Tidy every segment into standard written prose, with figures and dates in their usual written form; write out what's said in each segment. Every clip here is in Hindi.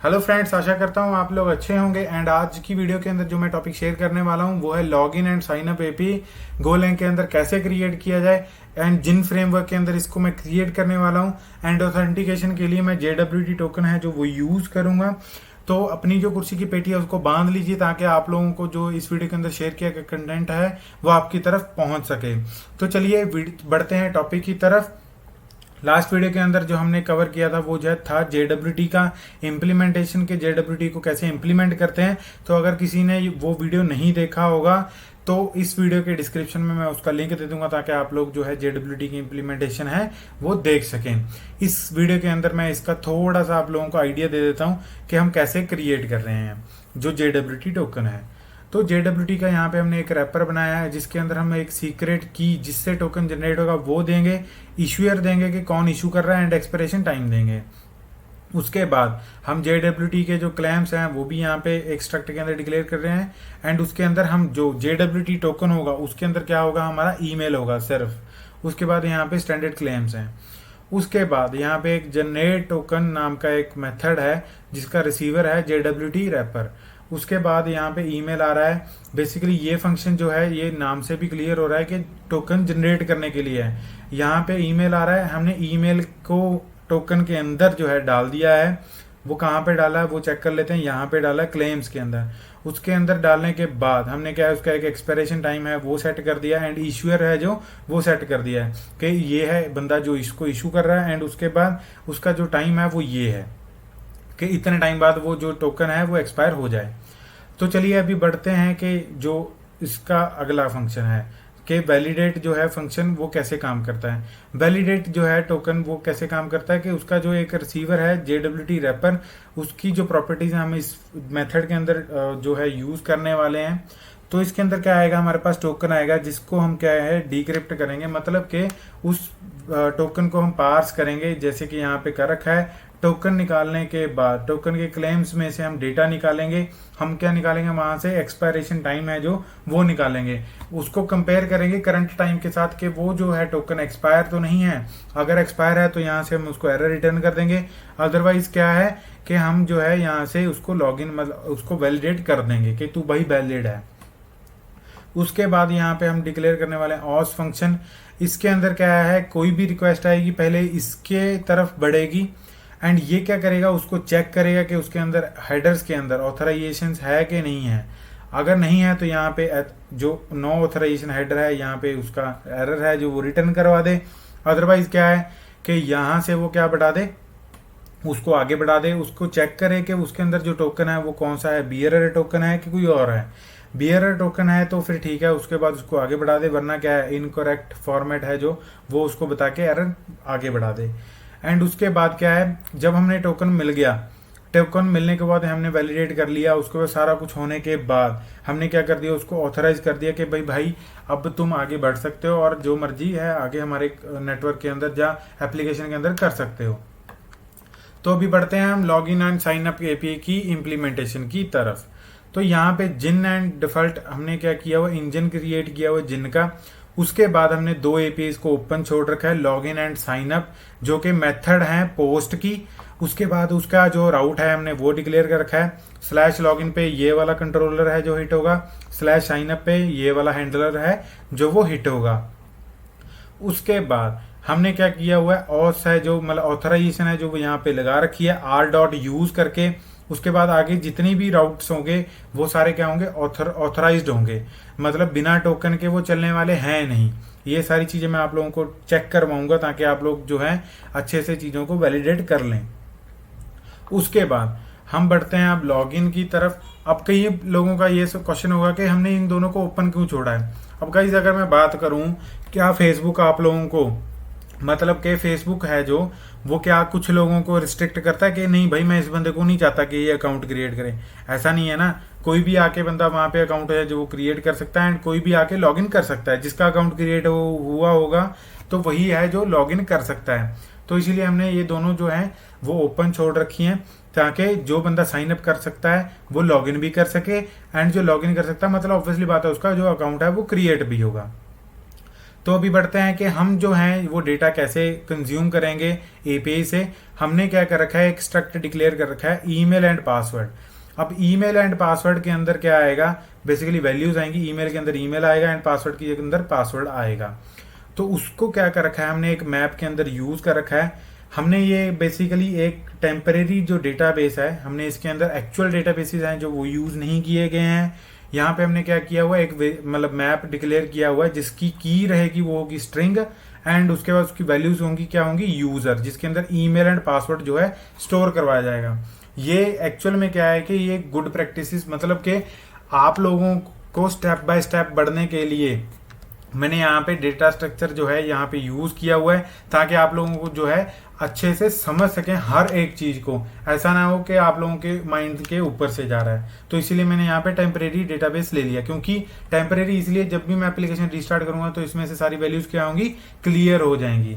हेलो फ्रेंड्स, आशा करता हूँ आप लोग अच्छे होंगे। एंड आज की वीडियो के अंदर जो मैं टॉपिक शेयर करने वाला हूँ वो है login and sign up AP Golang के अंदर कैसे क्रिएट किया जाए एंड जिन फ्रेमवर्क के अंदर इसको मैं क्रिएट करने वाला हूँ। एंड ऑथेंटिकेशन के लिए मैं JWT टोकन है जो वो यूज करूंगा। तो अपनी जो कुर्सी की पेटी है उसको बांध लीजिए ताकि आप लोगों को जो इस वीडियो के अंदर शेयर किया गया कंटेंट है वो आपकी तरफ पहुंच सके। तो चलिए बढ़ते हैं टॉपिक की तरफ। लास्ट वीडियो के अंदर जो हमने कवर किया था वो जो था JWT का इम्प्लीमेंटेशन के JWT को कैसे इम्प्लीमेंट करते हैं। तो अगर किसी ने वो वीडियो नहीं देखा होगा तो इस वीडियो के डिस्क्रिप्शन में मैं उसका लिंक दे दूंगा ताकि आप लोग जो है JWT की इम्प्लीमेंटेशन है वो देख सकें। इस वीडियो के अंदर मैं इसका थोड़ा सा आप लोगों को आइडिया दे देता हूँ कि हम कैसे क्रिएट कर रहे हैं जो JWT टोकन है। तो JWT का यहाँ पे हमने एक रैपर बनाया है जिसके अंदर हम एक सीक्रेट की जिससे टोकन जनरेट होगा वो देंगे, इशूअर देंगे कि कौन इशू कर रहा है एंड एक्सपिरेशन टाइम देंगे। उसके बाद हम JWT के जो क्लेम्स हैं वो भी यहाँ पे एक्सट्रैक्ट के अंदर डिक्लेयर कर रहे हैं। एंड उसके अंदर हम जो JWT टोकन होगा उसके अंदर क्या होगा, हमारा ईमेल होगा सिर्फ। उसके बाद यहाँ पे स्टैंडर्ड क्लेम्स हैं। उसके बाद यहाँ पे एक जनरेट टोकन नाम का एक मेथड है जिसका रिसीवर है JWT रैपर। उसके बाद यहाँ पे ईमेल आ रहा है। बेसिकली ये फंक्शन जो है ये नाम से भी क्लियर हो रहा है कि टोकन जनरेट करने के लिए है। यहाँ पे ईमेल आ रहा है, हमने ईमेल को टोकन के अंदर जो है डाल दिया है। वो कहाँ पे डाला है वो चेक कर लेते हैं। यहाँ पे डाला है क्लेम्स के अंदर। उसके अंदर डालने के बाद हमने क्या है उसका एक एक्सपायरेशन टाइम है वो सेट कर दिया एंड इशूअर है जो वो सेट कर दिया है कि ये है बंदा जो इसको इशू कर रहा है। एंड उसके बाद उसका जो टाइम है वो ये है कि इतने टाइम बाद वो जो टोकन है वो एक्सपायर हो जाए। तो चलिए अभी बढ़ते हैं कि जो इसका अगला फंक्शन है कि वैलिडेट जो है फंक्शन वो कैसे काम करता है। वैलिडेट जो है टोकन वो कैसे काम करता है कि उसका जो एक रिसीवर है JWT रैपर उसकी जो प्रॉपर्टीज हम इस मेथड के अंदर जो है यूज करने वाले हैं। तो इसके अंदर क्या आएगा, हमारे पास टोकन आएगा जिसको हम क्या है डिक्रिप्ट करेंगे, मतलब कि उस टोकन को हम पार्स करेंगे जैसे कि यहाँ पे कर रखा है। टोकन निकालने के बाद टोकन के क्लेम्स में से हम डेटा निकालेंगे। हम क्या निकालेंगे वहां से एक्सपायरेशन टाइम है जो वो निकालेंगे। उसको कंपेयर करेंगे करंट टाइम के साथ कि वो जो है टोकन एक्सपायर तो नहीं है। अगर एक्सपायर है तो यहाँ से हम उसको एरर रिटर्न कर देंगे। अदरवाइज क्या है कि हम जो है यहाँ से उसको लॉगिन मतलब उसको वैलिडेट कर देंगे कि तू भाई वैलिड है। उसके बाद यहाँ पे हम डिक्लेयर करने वाले हैं ऑस फंक्शन। इसके अंदर क्या है, कोई भी रिक्वेस्ट आएगी पहले इसके तरफ बढ़ेगी एंड ये क्या करेगा उसको चेक करेगा कि उसके अंदर हेडर्स के अंदर ऑथराइजेशन है कि नहीं है। अगर नहीं है तो यहाँ पे जो नो ऑथराइजेशन हेडर है यहाँ पे उसका एरर है जो वो रिटर्न करवा दे। अदरवाइज क्या है कि यहाँ से वो क्या बढ़ा दे, उसको आगे बढ़ा दे। उसको चेक करे कि उसके अंदर जो टोकन है वो कौन सा है, बियरर टोकन है कि कोई और है। बियरर टोकन है तो फिर ठीक है, उसके बाद उसको आगे बढ़ा दे, वरना क्या है इनकरेक्ट फॉर्मेट है जो वो उसको बता के एरर आगे बढ़ा दे। एंड उसके बाद क्या है, जब हमने टोकन मिल गया, टोकन मिलने के बाद हमने वैलिडेट कर लिया, उसके बाद सारा कुछ होने के बाद हमने क्या कर दिया उसको ऑथराइज कर दिया कि भाई अब तुम आगे बढ़ सकते हो और जो मर्जी है आगे हमारे नेटवर्क के अंदर या एप्लीकेशन के अंदर कर सकते हो। तो अभी बढ़ते हैं हम login and sign up API की इम्प्लीमेंटेशन की तरफ। तो यहाँ पे जिन एंड डिफॉल्ट हमने क्या किया हुआ, इंजन क्रिएट किया हुआ जिन का। उसके बाद हमने दो एपीआई को ओपन छोड़ रखा है, लॉगिन एंड साइन अप जो कि मेथड है पोस्ट की। उसके बाद उसका जो राउट है हमने वो डिक्लेयर कर रखा है। स्लैश लॉगिन पे ये वाला कंट्रोलर है जो हिट होगा, स्लैश साइन अप पे ये वाला हैंडलर है जो वो हिट होगा। उसके बाद हमने क्या किया हुआ है, ऑस है जो मतलब ऑथराइजेशन है जो वो यहाँ पे लगा रखी है r.use करके। उसके बाद आगे जितनी भी राउट्स होंगे वो सारे क्या होंगे, ऑथराइज्ड होंगे, मतलब बिना टोकन के वो चलने वाले हैं नहीं। ये सारी चीजें मैं आप लोगों को चेक करवाऊंगा ताकि आप लोग जो है अच्छे से चीजों को वैलिडेट कर लें। उसके बाद हम बढ़ते हैं अब लॉगिन की तरफ। अब कई लोगों का ये सब क्वेश्चन होगा कि हमने इन दोनों को ओपन क्यों छोड़ा है। अब गाइस अगर मैं बात करूं, क्या फेसबुक आप लोगों को मतलब कि फेसबुक है जो वो क्या कुछ लोगों को रिस्ट्रिक्ट करता है कि नहीं भाई मैं इस बंदे को नहीं चाहता कि ये अकाउंट क्रिएट करे। ऐसा नहीं है ना, कोई भी आके बंदा वहां पे अकाउंट है जो वो क्रिएट कर सकता है एंड कोई भी आके लॉगिन कर सकता है। जिसका अकाउंट क्रिएट हुआ होगा तो वही है जो लॉगिन कर सकता है। तो इसीलिए हमने ये दोनों जो है वो ओपन छोड़ रखी हैं ताकि जो बंदा साइन अप कर सकता है वो लॉगिन भी कर सके एंड जो लॉगिन कर सकता है मतलब ऑब्वियसली बात है उसका जो अकाउंट है वो क्रिएट भी होगा। तो अभी बढ़ते हैं कि हम जो हैं वो डेटा कैसे कंज्यूम करेंगे एपीआई से। हमने क्या कर रखा है, एक स्ट्रक्ट डिक्लेयर कर रखा है ईमेल एंड पासवर्ड। अब ईमेल एंड पासवर्ड के अंदर क्या आएगा, बेसिकली वैल्यूज आएंगी, ईमेल के अंदर ईमेल आएगा एंड पासवर्ड के अंदर पासवर्ड आएगा। तो उसको क्या कर रखा है हमने, एक मैप के अंदर यूज कर रखा है हमने। ये बेसिकली एक टेम्परेरी जो डेटाबेस है, हमने इसके अंदर एक्चुअल डेटाबेसेस हैं जो वो यूज नहीं किए गए हैं। यहाँ पे हमने क्या किया हुआ है, एक मतलब मैप डिक्लेयर किया हुआ है जिसकी की रहेगी वो होगी स्ट्रिंग, एंड उसके बाद उसकी वैल्यूज होंगी क्या होंगी, यूजर, जिसके अंदर ईमेल एंड पासवर्ड जो है स्टोर करवाया जाएगा। ये एक्चुअल में क्या है कि ये गुड प्रैक्टिसेस, मतलब कि आप लोगों को स्टेप बाय स्टेप बढ़ने के लिए मैंने यहाँ पे डेटा स्ट्रक्चर जो है यहाँ पे यूज किया हुआ है, ताकि आप लोगों को जो है अच्छे से समझ सकें हर एक चीज को। ऐसा ना हो कि आप लोगों के माइंड के ऊपर से जा रहा है। तो इसीलिए मैंने यहाँ पे टेम्परेरी डेटाबेस ले लिया, क्योंकि टेम्परेरी इसलिए जब भी मैं एप्लीकेशन रिस्टार्ट करूंगा तो इसमें से सारी वैल्यूज क्या होंगी, क्लियर हो जाएंगी।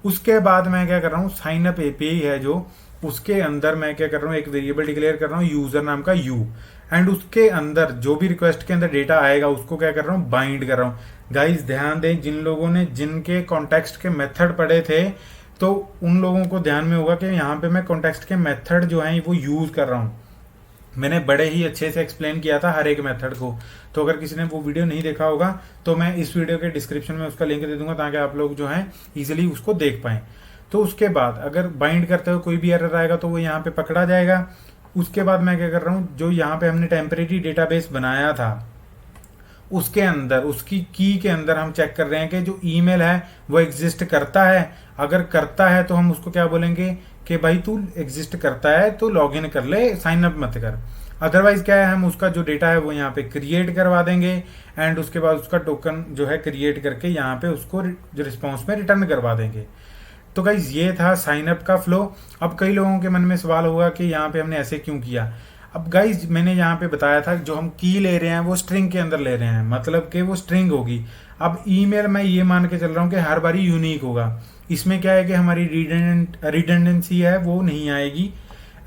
उसके बाद मैं क्या कर रहा हूँ, साइन अप एपीआई है जो, उसके अंदर मैं क्या कर रहा हूँ, एक वेरिएबल डिक्लेयर कर रहा हूँ यूजर नाम का यू, एंड उसके अंदर जो भी रिक्वेस्ट के अंदर डेटा आएगा उसको क्या कर रहा हूँ, बाइंड कर रहा हूँ। गाइस ध्यान दें, जिन लोगों ने जिनके कॉन्टेक्स्ट के मेथड पढ़े थे तो उन लोगों को ध्यान में होगा कि यहाँ पे मैं कॉन्टेक्स्ट के मेथड जो है वो यूज कर रहा हूँ। मैंने बड़े ही अच्छे से एक्सप्लेन किया था हर एक मेथड को। तो अगर किसी ने वो वीडियो नहीं देखा होगा तो मैं इस वीडियो के डिस्क्रिप्शन में उसका लिंक दे दूंगा, ताकि आप लोग जो है इजिली उसको देख पाएं। तो उसके बाद अगर बाइंड करते हुए कोई भी एरर आएगा तो वो यहाँ पे पकड़ा जाएगा। उसके बाद मैं क्या कर रहा हूँ, जो यहाँ पे हमने टेम्परेरी डेटाबेस बनाया था उसके अंदर, उसकी की के अंदर हम चेक कर रहे हैं कि जो ईमेल है वो एग्जिस्ट करता है। अगर करता है तो हम उसको क्या बोलेंगे कि भाई तू एग्जिस्ट करता है तो लॉग इन कर ले, साइन अप मत कर। अदरवाइज क्या है, हम उसका जो डेटा है वो यहाँ पे क्रिएट करवा देंगे, एंड उसके बाद उसका टोकन जो है क्रिएट करके यहाँ पे उसको रिस्पॉन्स में रिटर्न करवा देंगे। तो गाइज ये था साइन अप का फ्लो। अब कई लोगों के मन में सवाल होगा कि यहाँ पे हमने ऐसे क्यों किया। अब गाइज मैंने यहाँ पे बताया था जो हम की ले रहे हैं वो स्ट्रिंग के अंदर ले रहे हैं, मतलब कि वो स्ट्रिंग होगी। अब ईमेल मैं ये मान के चल रहा हूँ कि हर बारी यूनिक होगा। इसमें क्या है कि हमारी रिडंडेंसी है वो नहीं आएगी।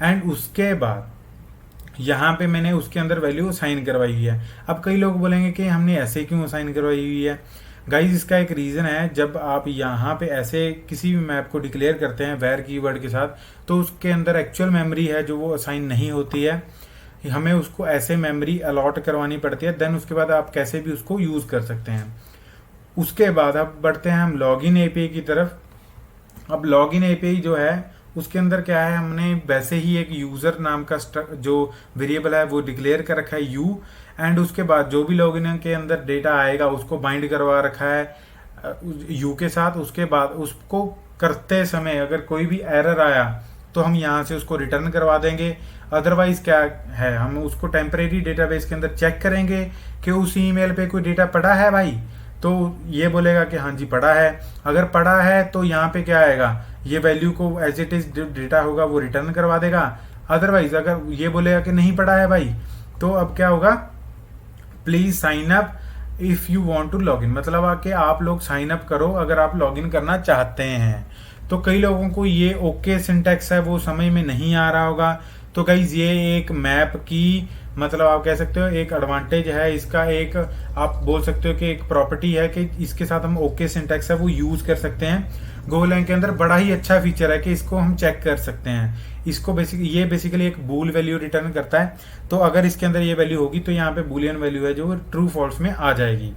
एंड उसके बाद यहाँ पे मैंने उसके अंदर वैल्यू असाइन करवाई हुई है। अब कई लोग बोलेंगे कि हमने ऐसे क्यों असाइन करवाई हुई है। गाइज इसका एक रीजन है, जब आप यहाँ पे ऐसे किसी भी मैप को डिक्लेयर करते हैं वेयर कीवर्ड के साथ, तो उसके अंदर एक्चुअल मेमोरी है जो वो असाइन नहीं होती है, हमें उसको ऐसे मेमोरी अलॉट करवानी पड़ती है। देन उसके बाद आप कैसे भी उसको यूज कर सकते हैं। उसके बाद अब बढ़ते हैं हम लॉगिन एपीआई की तरफ। अब लॉगिन एपीआई जो है उसके अंदर क्या है, हमने वैसे ही एक यूजर नाम का जो वेरिएबल है वो डिक्लेयर कर रखा है यू, एंड उसके बाद जो भी लॉगिन के अंदर डेटा आएगा उसको बाइंड करवा रखा है यू के साथ। उसके बाद उसको करते समय अगर कोई भी एरर आया तो हम यहाँ से उसको रिटर्न करवा देंगे। अदरवाइज क्या है, हम उसको टेम्परेरी डेटाबेस के अंदर चेक करेंगे कि उस ईमेल पे कोई डेटा पड़ा है भाई, तो ये बोलेगा कि हाँ जी पड़ा है। अगर पड़ा है तो यहाँ पे क्या आएगा, ये वैल्यू को एज इट इज डेटा होगा वो रिटर्न करवा देगा। अदरवाइज अगर ये बोलेगा कि नहीं पड़ा है भाई, तो अब क्या होगा, please sign up if you want to log in, मतलब कि आप लोग साइन अप करो अगर आप लॉग इन करना चाहते हैं। तो कई लोगों को ये ओके सिंटैक्स है वो समझ में नहीं आ रहा होगा। तो गाइज ये एक मैप की, मतलब आप कह सकते हो एक एडवांटेज है इसका, एक आप बोल सकते हो कि एक प्रॉपर्टी है कि इसके साथ हम ओके सिंटैक्स है वो यूज कर सकते हैं। गोलैंग के अंदर बड़ा ही अच्छा फीचर है कि इसको हम चेक कर सकते हैं। इसको बेसिकली एक बूल वैल्यू रिटर्न करता है। तो अगर इसके अंदर ये वैल्यू होगी तो यहाँ पे बुलियन वैल्यू है जो ट्रू फॉल्स में आ जाएगी।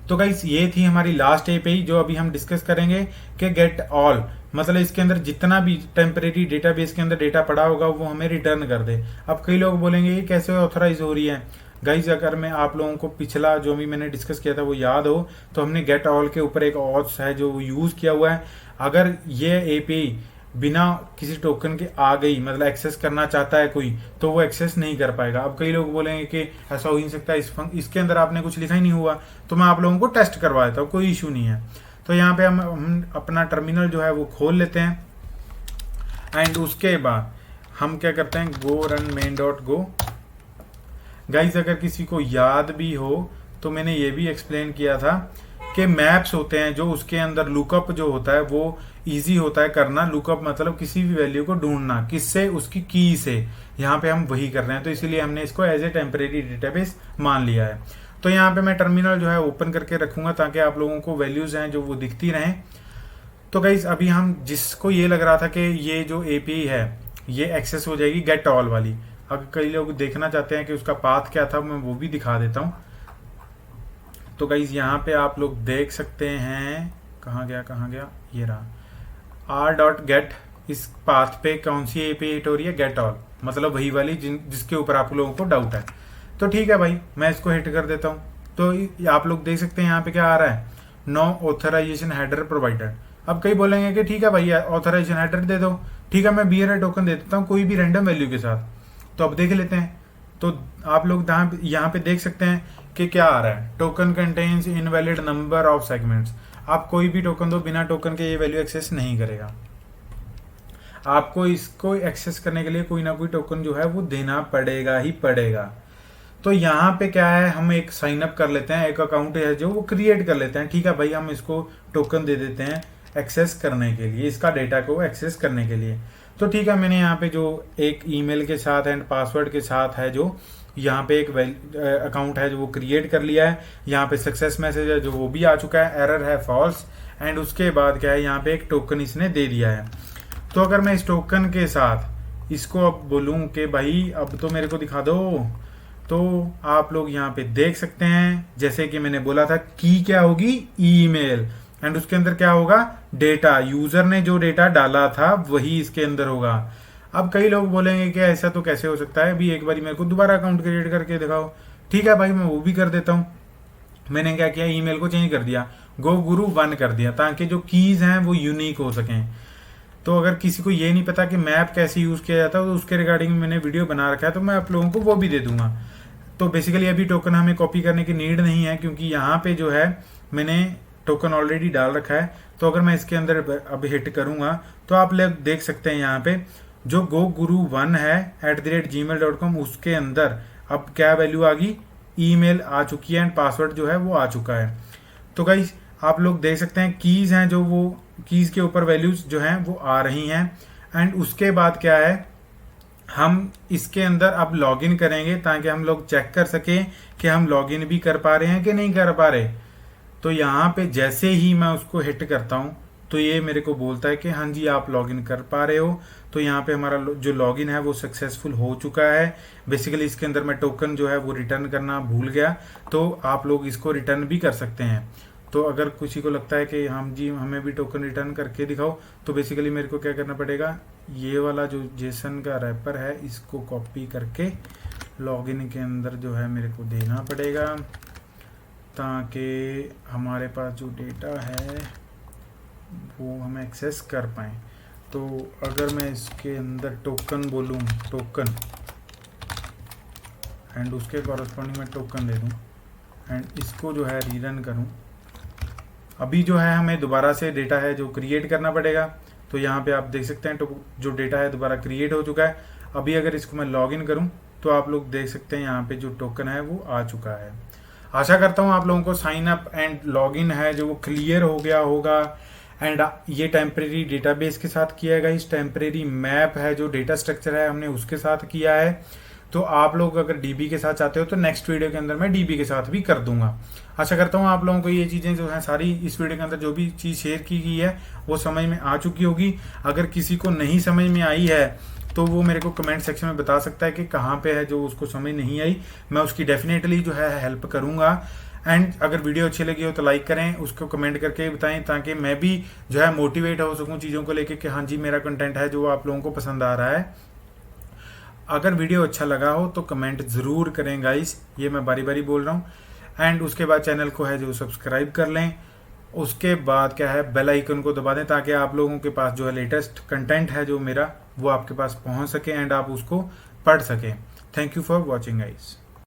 तो गाइस ये थी हमारी लास्ट एपीआई जो अभी हम डिस्कस करेंगे कि गेट ऑल, मतलब इसके अंदर जितना भी टेम्परेरी डेटाबेस के अंदर डेटा पड़ा होगा वो हमें रिटर्न कर दे। अब कई लोग बोलेंगे ये कैसे ऑथराइज हो रही है। गाइज अगर मैं आप लोगों को पिछला जो भी मैंने डिस्कस किया था वो याद हो तो हमने गेट ऑल के ऊपर एक ऑथ्स है जो यूज किया हुआ है। अगर ये एपीआई बिना किसी टोकन के आ गई, मतलब एक्सेस करना चाहता है कोई, तो वो एक्सेस नहीं कर पाएगा। अब कई लोग बोलेंगे कि ऐसा हो ही नहीं सकता, इसके अंदर आपने कुछ लिखा ही नहीं हुआ। तो मैं आप लोगों को टेस्ट करवा देता हूँ, कोई इशू नहीं है। तो यहाँ पे हम अपना टर्मिनल जो है वो खोल लेते हैं, एंड उसके बाद हम क्या करते हैं, गो रन main.go। गाइज अगर किसी को याद भी हो तो मैंने ये भी एक्सप्लेन किया था कि मैप्स होते हैं जो उसके अंदर लुकअप जो होता है वो इजी होता है करना। लुकअप मतलब किसी भी वैल्यू को ढूंढना, किससे, उसकी की से। यहाँ पे हम वही कर रहे हैं, तो इसीलिए हमने इसको एज ए टेम्परेरी डेटाबेस मान लिया है। तो तो यहाँ पे मैं टर्मिनल जो है ओपन करके रखूंगा ताकि आप लोगों को वैल्यूज हैं जो वो दिखती रहें। तो गाइस अभी हम जिसको ये लग रहा था कि ये जो एपीआई है ये एक्सेस हो जाएगी गेट ऑल वाली, अगर कई लोग देखना चाहते हैं कि उसका पाथ क्या था मैं वो भी दिखा देता हूँ। तो गाइस यहाँ पे आप लोग देख सकते हैं, कहाँ गया, ये रहा r.get। इस पाथ पे कौन सी एपीआई हिट हो रही है, गेट ऑल, मतलब वही वाली जिसके ऊपर आप लोगों को डाउट है। तो ठीक है भाई, मैं इसको हिट कर देता हूँ। तो आप लोग देख सकते हैं यहाँ पे क्या आ रहा है, नो ऑथराइजेशन हेडर प्रोवाइडेड। अब कई बोलेंगे कि ठीक है भाई ऑथराइजेशन हेडर दे दो, ठीक है मैं BRI टोकन दे देता हूँ कोई भी रैंडम वैल्यू के साथ। तो अब देख लेते हैं। तो आप लोग यहाँ पे देख सकते हैं कि क्या आ रहा है, token contains invalid number of segments. आप कोई भी टोकन दो, बिना टोकन के ये वैल्यू एक्सेस नहीं करेगा। आपको इसको एक्सेस करने के लिए कोई ना कोई टोकन जो है वो देना पड़ेगा ही पड़ेगा। तो यहाँ पे क्या है, हम एक साइन अप कर लेते हैं, एक अकाउंट है जो वो क्रिएट कर लेते हैं। ठीक है भाई, हम इसको टोकन दे देते हैं एक्सेस करने के लिए, इसका डेटा को एक्सेस करने के लिए। तो ठीक है, मैंने यहाँ पे जो एक ईमेल के साथ एंड पासवर्ड के साथ है जो यहाँ पे एक अकाउंट है जो वो क्रिएट कर लिया है। यहाँ पे सक्सेस मैसेज है जो वो भी आ चुका है, एरर है फॉल्स, एंड उसके बाद क्या है यहाँ पे एक टोकन इसने दे दिया है। तो अगर मैं इस टोकन के साथ इसको अब बोलूं कि भाई अब तो मेरे को दिखा दो, तो आप लोग यहाँ पे देख सकते हैं जैसे कि मैंने बोला था की क्या होगी, ईमेल, एंड उसके अंदर क्या होगा, डेटा। यूजर ने जो डेटा डाला था वही इसके अंदर होगा। अब कई लोग बोलेंगे कि ऐसा तो कैसे हो सकता है, अभी एक बार मेरे को दोबारा अकाउंट क्रिएट करके दिखाओ। ठीक है भाई, मैं वो भी कर देता हूँ। मैंने क्या किया, ईमेल को चेंज कर दिया, GoGuru1 कर दिया, ताकि जो कीज हैं वो यूनिक हो सकें। तो अगर किसी को ये नहीं पता कि मैप कैसे यूज किया जाता है तो उसके रिगार्डिंग मैंने वीडियो बना रखा है, तो मैं आप लोगों को वो भी दे दूंगा। तो बेसिकली अभी टोकन हमें कॉपी करने की नीड नहीं है, क्योंकि यहाँ पे जो है मैंने टोकन ऑलरेडी डाल रखा है। तो अगर मैं इसके अंदर अब हिट करूंगा तो आप लोग देख सकते हैं यहाँ पे जो GoGuru1 है @gmail.com, उसके अंदर अब क्या वैल्यू आ गई, ईमेल आ चुकी है एंड पासवर्ड जो है वो आ चुका है। तो गाइस आप लोग देख सकते हैं कीज हैं जो वो कीज के ऊपर वैल्यूज जो हैं वो आ रही हैं। एंड उसके बाद क्या है, हम इसके अंदर अब लॉगिन करेंगे ताकि हम लोग चेक कर सकें कि हम लॉगिन भी कर पा रहे हैं कि नहीं कर पा रहे। तो यहाँ पे जैसे ही मैं उसको हिट करता हूँ तो ये मेरे को बोलता है कि हाँ जी आप लॉगिन कर पा रहे हो। तो यहाँ पे हमारा जो लॉगिन है वो सक्सेसफुल हो चुका है। बेसिकली इसके अंदर मैं टोकन जो है वो रिटर्न करना भूल गया, तो आप लोग इसको रिटर्न भी कर सकते हैं। तो अगर किसी को लगता है कि हम जी हमें भी टोकन रिटर्न करके दिखाओ, तो बेसिकली मेरे को क्या करना पड़ेगा, ये वाला जो जेसन का रैपर है इसको कॉपी करके लॉगिन के अंदर जो है मेरे को देना पड़ेगा, ताकि हमारे पास जो डेटा है वो हम एक्सेस कर पाएँ। तो अगर मैं इसके अंदर टोकन बोलूँ, टोकन, एंड उसके कॉरस्पॉन्डिंग में टोकन दे दूँ एंड इसको जो है रीरन करूँ, अभी जो है हमें दोबारा से डेटा है जो क्रिएट करना पड़ेगा। तो यहाँ पे आप देख सकते हैं जो डेटा है दोबारा क्रिएट हो चुका है। अभी अगर इसको मैं लॉगिन करूँ तो आप लोग देख सकते हैं यहाँ पे जो टोकन है वो आ चुका है। आशा करता हूँ आप लोगों को साइन अप एंड लॉगिन है जो वो क्लियर हो गया होगा। एंड ये टेम्परेरी डेटाबेस के साथ किया गया, इस टेम्परेरी मैप है जो डेटा स्ट्रक्चर है हमने उसके साथ किया है। तो आप लोग अगर डीबी के साथ चाहते हो तो नेक्स्ट वीडियो के अंदर मैं डीबी के साथ भी कर दूंगा। आशा करता हूँ आप लोगों को ये चीजें जो है सारी इस वीडियो के अंदर जो भी चीज शेयर की गई है वो समझ में आ चुकी होगी। अगर किसी को नहीं समझ में आई है तो वो मेरे को कमेंट सेक्शन में बता सकता है कि कहाँ पे है जो उसको समझ नहीं आई, मैं उसकी डेफिनेटली जो है हेल्प करूंगा। एंड अगर वीडियो अच्छी लगी हो तो लाइक करें, उसको कमेंट करके बताएं ताकि मैं भी जो है मोटिवेट हो सकूं चीज़ों को लेके कि हाँ जी मेरा कंटेंट है जो आप लोगों को पसंद आ रहा है। अगर वीडियो अच्छा लगा हो तो कमेंट ज़रूर करें गाइस, ये मैं बारी बारी बोल रहा हूँ। एंड उसके बाद चैनल को है जो सब्सक्राइब कर लें। उसके बाद क्या है, बेल आइकन को दबा दें ताकि आप लोगों के पास जो है लेटेस्ट कंटेंट है जो मेरा वो आपके पास पहुँच सके एंड आप उसको पढ़ सकें। Thank you for watching guys.